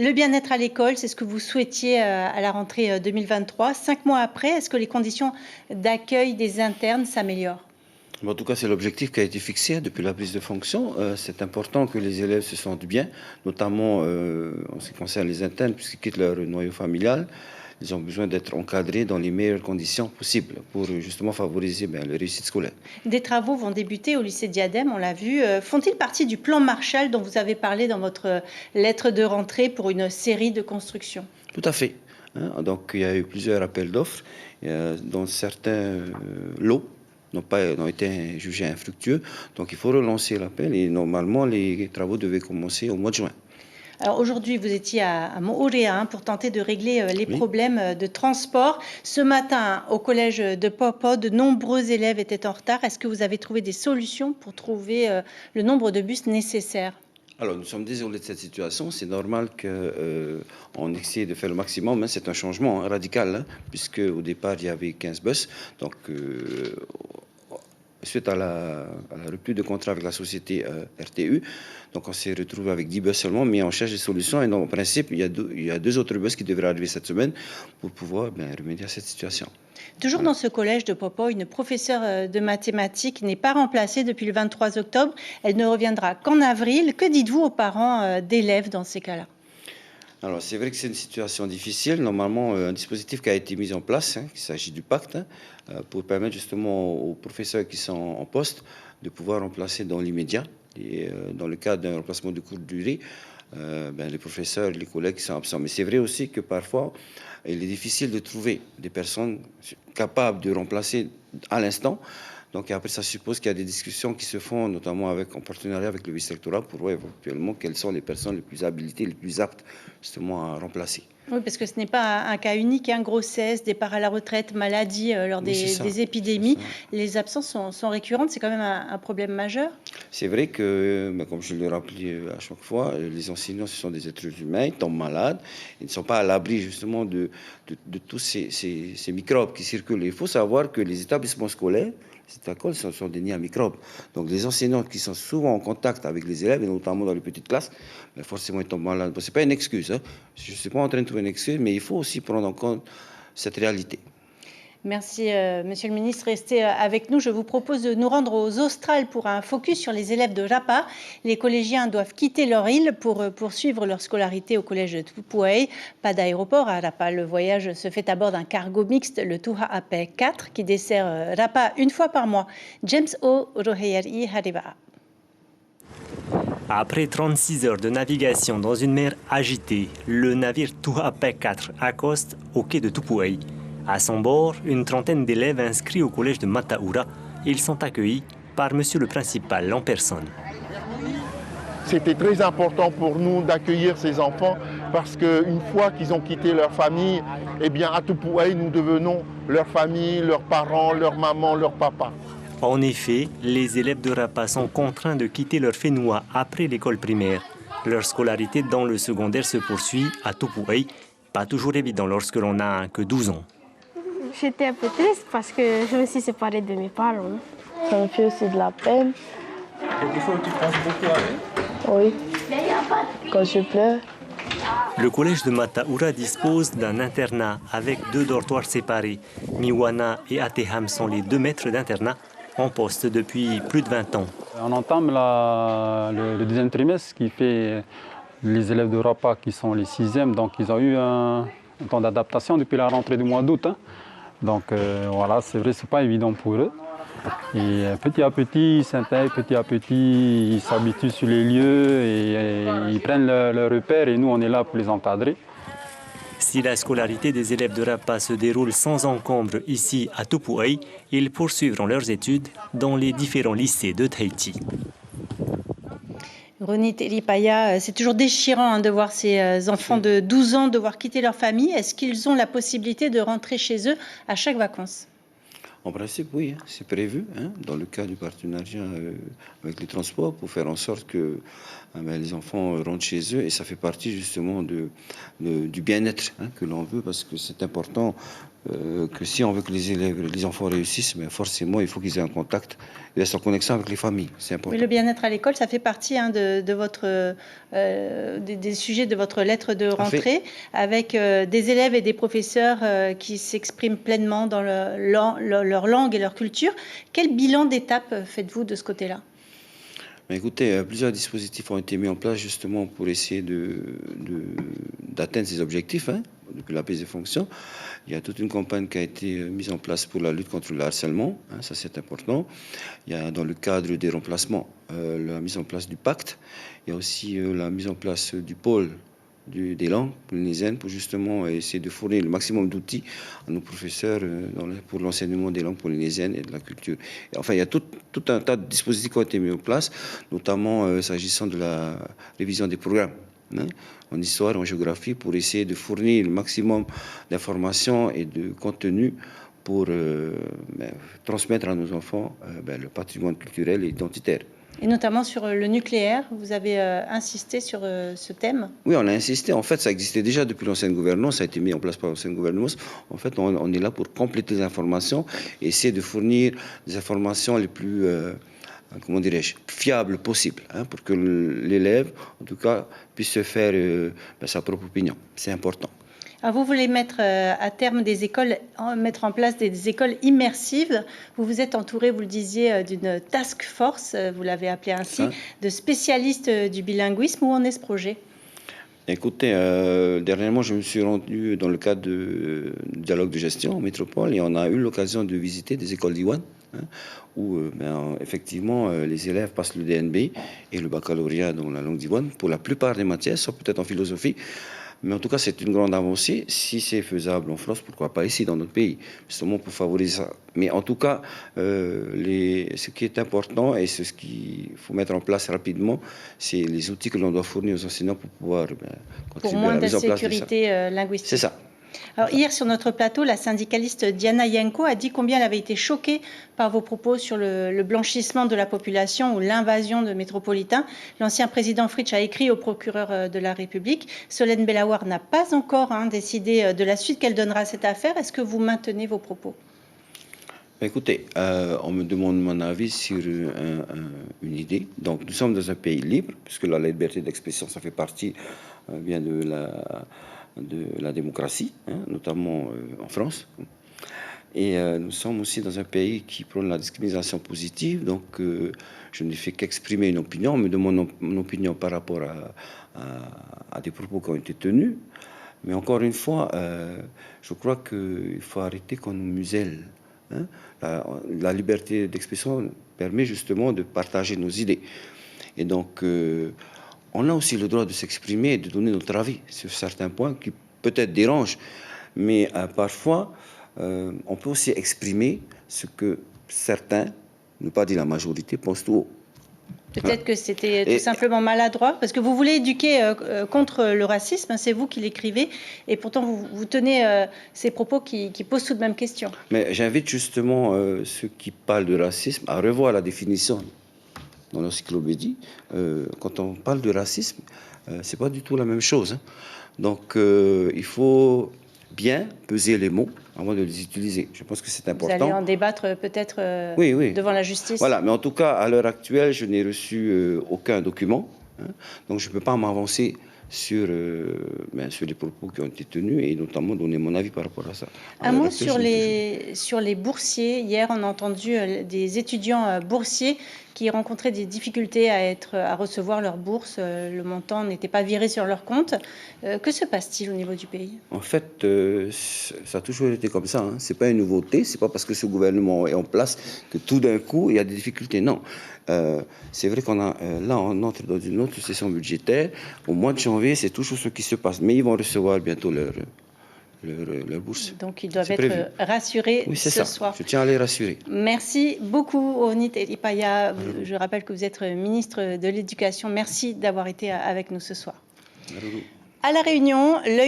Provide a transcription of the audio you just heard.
Le bien-être à l'école, c'est ce que vous souhaitiez à la rentrée 2023. 5 mois après, est-ce que les conditions d'accueil des internes s'améliorent? En tout cas, c'est l'objectif qui a été fixé depuis la prise de fonction. C'est important que les élèves se sentent bien, notamment en ce qui concerne les internes, puisqu'ils quittent leur noyau familial. Ils ont besoin d'être encadrés dans les meilleures conditions possibles pour justement favoriser la réussite scolaire. Des travaux vont débuter au lycée Diadème, on l'a vu. Font-ils partie du plan Marshall dont vous avez parlé dans votre lettre de rentrée pour une série de constructions? Tout à fait. Donc, il y a eu plusieurs appels d'offres, dont certains lots n'ont été jugés infructueux. Donc, il faut relancer l'appel et normalement, les travaux devaient commencer au mois de juin. Alors aujourd'hui, vous étiez à Moorea pour tenter de régler les Oui. problèmes de transport. Ce matin, au collège de Popo, de nombreux élèves étaient en retard. Est-ce que vous avez trouvé des solutions pour trouver le nombre de bus nécessaires? Alors, nous sommes désolés de cette situation. C'est normal qu'on essaie de faire le maximum. C'est un changement radical, puisque au départ, il y avait 15 bus. Donc, suite à la rupture de contrat avec la société RTU, donc on s'est retrouvé avec 10 bus seulement, mais on cherche des solutions. Et en principe, il y a deux autres bus qui devraient arriver cette semaine pour pouvoir remédier à cette situation. Toujours dans ce collège de Popo, une professeure de mathématiques n'est pas remplacée depuis le 23 octobre. Elle ne reviendra qu'en avril. Que dites-vous aux parents d'élèves dans ces cas-là? Alors, c'est vrai que c'est une situation difficile. Normalement, un dispositif qui a été mis en place, il s'agit du pacte, pour permettre justement aux professeurs qui sont en poste de pouvoir remplacer dans l'immédiat. Et dans le cas d'un remplacement de courte durée, les professeurs, les collègues qui sont absents. Mais c'est vrai aussi que parfois, il est difficile de trouver des personnes capables de remplacer à l'instant. Donc après, ça suppose qu'il y a des discussions qui se font, notamment en partenariat avec le vice-rectorat, pour voir éventuellement quelles sont les personnes les plus habilitées, les plus aptes justement à remplacer. Oui, parce que ce n'est pas un cas unique, grossesse, départ à la retraite, maladie lors Oui, des épidémies. ça. Les absences sont récurrentes, c'est quand même un problème majeur. C'est vrai que, comme je le rappelais à chaque fois, les enseignants, ce sont des êtres humains, ils tombent malades, ils ne sont pas à l'abri justement de tous ces microbes qui circulent. Il faut savoir que les établissements scolaires, ces écoles sont des nids à microbes. Donc les enseignants qui sont souvent en contact avec les élèves, et notamment dans les petites classes, forcément ils tombent malades. Bon, ce n'est pas une excuse, je ne suis pas en train de trouver une excuse, mais il faut aussi prendre en compte cette réalité. Merci, Monsieur le ministre. Restez avec nous. Je vous propose de nous rendre aux Australes pour un focus sur les élèves de Rapa. Les collégiens doivent quitter leur île pour poursuivre leur scolarité au collège de Tupuai. Pas d'aéroport à Rapa. Le voyage se fait à bord d'un cargo mixte, le Tuhape 4, qui dessert Rapa une fois par mois. James O. Roheyari Hariba. Après 36 heures de navigation dans une mer agitée, le navire Tuhape 4 accoste au quai de Tupuai. À son bord, une trentaine d'élèves inscrits au collège de Mataura. Ils sont accueillis par monsieur le principal en personne. C'était très important pour nous d'accueillir ces enfants parce qu'une fois qu'ils ont quitté leur famille, à Tupuai, nous devenons leur famille, leurs parents, leur maman, leur papa. En effet, les élèves de Rapa sont contraints de quitter leur Fénoua après l'école primaire. Leur scolarité dans le secondaire se poursuit à Tupuai. Pas toujours évident lorsque l'on n'a que 12 ans. J'étais un peu triste parce que je me suis séparée de mes parents. Ça me fait aussi de la peine. Et des fois, tu penses beaucoup à eux? Oui, quand je pleure. Le collège de Mataura dispose d'un internat avec 2 dortoirs séparés. Miwana et Ateham sont les 2 maîtres d'internat en poste depuis plus de 20 ans. On entame le deuxième trimestre qui fait les élèves de Rapa qui sont les 6e, donc ils ont eu un temps d'adaptation depuis la rentrée du mois d'août. Donc voilà, c'est vrai, c'est pas évident pour eux. Et petit à petit, ils s'intègrent, petit à petit, ils s'habituent sur les lieux et ils prennent leurs repères et nous, on est là pour les encadrer. Si la scolarité des élèves de Rapa se déroule sans encombre ici à Tupuai, ils poursuivront leurs études dans les différents lycées de Tahiti. Ronit Elipaya, c'est toujours déchirant de voir ces enfants de 12 ans devoir quitter leur famille. Est-ce qu'ils ont la possibilité de rentrer chez eux à chaque vacances? En principe, oui, c'est prévu dans le cas du partenariat avec les transports pour faire en sorte que les enfants rentrent chez eux et ça fait partie justement du bien-être que l'on veut parce que c'est important que si on veut que les enfants réussissent, mais forcément, il faut qu'ils aient un contact, ils restent en connexion avec les familles. C'est important. Oui, le bien-être à l'école, ça fait partie de votre, des sujets de votre lettre de rentrée, avec des élèves et des professeurs qui s'expriment pleinement dans leur langue et leur culture. Quel bilan d'étape faites-vous de ce côté-là? Écoutez, plusieurs dispositifs ont été mis en place justement pour essayer d'atteindre ces objectifs, hein, depuis la prise de fonction. Il y a toute une campagne qui a été mise en place pour la lutte contre le harcèlement, hein, ça c'est important. Il y a dans le cadre des remplacements la mise en place du pacte. Il y a aussi la mise en place du pôle des langues polynésiennes pour justement essayer de fournir le maximum d'outils à nos professeurs pour l'enseignement des langues polynésiennes et de la culture. Et enfin, il y a tout un tas de dispositifs qui ont été mis en place, notamment s'agissant de la révision des programmes, hein, en histoire et en géographie, pour essayer de fournir le maximum d'informations et de contenu pour transmettre à nos enfants le patrimoine culturel et identitaire. Et notamment sur le nucléaire, vous avez insisté sur ce thème? Oui, on a insisté. En fait, ça existait déjà depuis l'ancienne gouvernance, ça a été mis en place par l'ancienne gouvernance. En fait, on est là pour compléter les informations et essayer de fournir des informations les plus, comment dirais-je, fiables possibles, hein, pour que l'élève, en tout cas, puisse se faire sa propre opinion. C'est important. Alors vous voulez mettre à terme des écoles, mettre en place des écoles immersives. Vous vous êtes entouré, vous le disiez, d'une task force, vous l'avez appelé ainsi, de spécialistes du bilinguisme. Où en est ce projet? Écoutez, dernièrement, je me suis rendu dans le cadre du dialogue de gestion en métropole et on a eu l'occasion de visiter des écoles d'Iwan, hein, où effectivement les élèves passent le DNB et le baccalauréat dans la langue d'Iwan pour la plupart des matières, sauf peut-être en philosophie. Mais en tout cas, c'est une grande avancée. Si c'est faisable en France, pourquoi pas ici, dans notre pays, justement pour favoriser ça. Mais en tout cas, ce qui est important et ce qu'il faut mettre en place rapidement, c'est les outils que l'on doit fournir aux enseignants pour pouvoir contribuer à la mise en place de ça. Pour moins d'insécurité linguistique. C'est ça. Alors, hier, sur notre plateau, la syndicaliste Diana Yenko a dit combien elle avait été choquée par vos propos sur le blanchissement de la population ou l'invasion de métropolitains. L'ancien président Fritsch a écrit au procureur de la République. Solène Bellawar n'a pas encore décidé de la suite qu'elle donnera à cette affaire. Est-ce que vous maintenez vos propos? Écoutez, on me demande mon avis sur une idée. Donc, nous sommes dans un pays libre, puisque la liberté d'expression, ça fait partie bien de la démocratie, hein, notamment en France. Et nous sommes aussi dans un pays qui prône la discrimination positive. Donc, je ne fais qu'exprimer une opinion. On me demande mon opinion par rapport à des propos qui ont été tenus. Mais encore une fois, je crois qu'il faut arrêter qu'on nous muselle. Hein. La liberté d'expression permet justement de partager nos idées. Et donc, on a aussi le droit de s'exprimer et de donner notre avis sur certains points qui peut-être dérangent. Mais parfois, on peut aussi exprimer ce que certains, ne pas dire la majorité, pensent tout haut. Peut-être que c'était tout simplement maladroit, parce que vous voulez éduquer contre le racisme, c'est vous qui l'écrivez, et pourtant vous tenez ces propos qui posent tout de même question. Mais j'invite justement ceux qui parlent de racisme à revoir la définition dans l'encyclopédie. Quand on parle de racisme, c'est pas du tout la même chose, hein. Donc il faut bien peser les mots avant de les utiliser. Je pense que c'est important. Vous allez en débattre peut-être oui. devant la justice. Voilà, mais en tout cas, à l'heure actuelle, je n'ai reçu aucun document, hein, donc je ne peux pas m'avancer sur les propos qui ont été tenus et notamment donner mon avis par rapport à ça. Un mot sur les boursiers. Hier, on a entendu des étudiants boursiers qui rencontraient des difficultés à recevoir leur bourse. Le montant n'était pas viré sur leur compte. Que se passe-t-il au niveau du pays? En fait, ça a toujours été comme ça. Hein. Ce n'est pas une nouveauté. Ce n'est pas parce que ce gouvernement est en place que tout d'un coup, il y a des difficultés. Non. C'est vrai qu'on a là, on entre dans une autre session budgétaire. Au mois de janvier, c'est toujours ce qui se passe. Mais ils vont recevoir bientôt leur bourse. Donc, ils doivent être rassurés ce soir. Je tiens à les rassurer. Merci beaucoup, Onit Elipaya. Je rappelle que vous êtes ministre de l'Éducation. Merci d'avoir été avec nous ce soir. À La Réunion, l'œil